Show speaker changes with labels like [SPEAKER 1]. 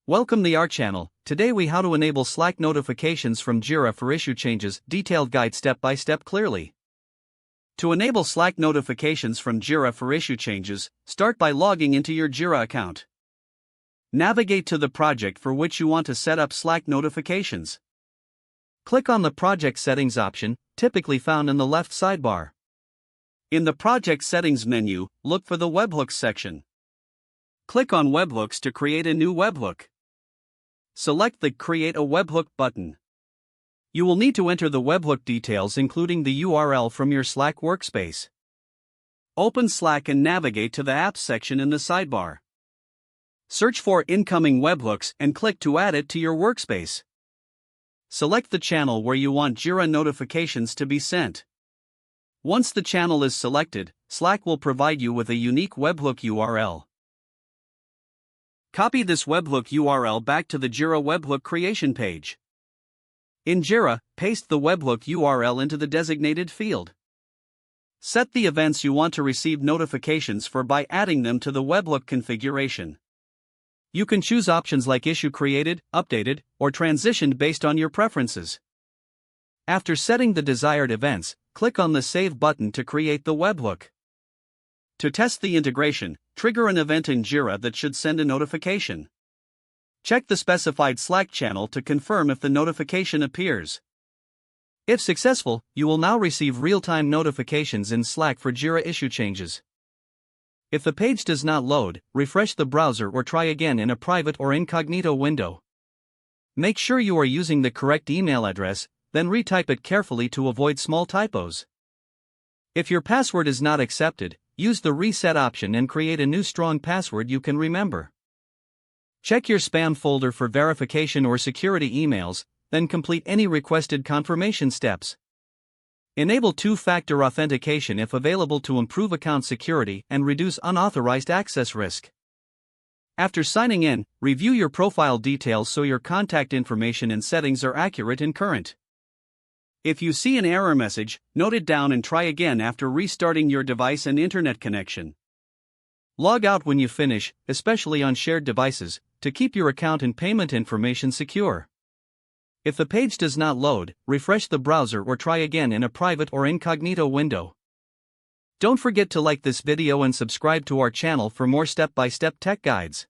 [SPEAKER 1] Welcome to our channel. Today we how to enable Slack notifications from Jira for issue changes, detailed guide step by step clearly. To enable Slack notifications from Jira for issue changes, start by logging into your Jira account. Navigate to the project for which you want to set up Slack notifications. Click on the project settings option, typically found in the left sidebar. In the project settings menu, look for the webhooks section. Click on webhooks to create a new webhook. Select the Create a Webhook button. You will need to enter the webhook details including the URL from your Slack workspace. Open Slack and navigate to the Apps section in the sidebar. Search for incoming webhooks and click to add it to your workspace. Select the channel where you want Jira notifications to be sent. Once the channel is selected, Slack will provide you with a unique webhook URL. Copy this webhook URL back to the Jira webhook creation page. In Jira, paste the webhook URL into the designated field. Set the events you want to receive notifications for by adding them to the webhook configuration. You can choose options like issue created, updated, or transitioned based on your preferences. After setting the desired events, click on the Save button to create the webhook. To test the integration, trigger an event in Jira that should send a notification. Check the specified Slack channel to confirm if the notification appears. If successful, you will now receive real-time notifications in Slack for Jira issue changes. If the page does not load, refresh the browser or try again in a private or incognito window. Make sure you are using the correct email address, then retype it carefully to avoid small typos. If your password is not accepted, use the reset option and create a new strong password you can remember. Check your spam folder for verification or security emails, then complete any requested confirmation steps. Enable two-factor authentication if available to improve account security and reduce unauthorized access risk. After signing in, review your profile details so your contact information and settings are accurate and current. If you see an error message, note it down and try again after restarting your device and internet connection. Log out when you finish, especially on shared devices, to keep your account and payment information secure. If the page does not load, refresh the browser or try again in a private or incognito window. Don't forget to like this video and subscribe to our channel for more step-by-step tech guides.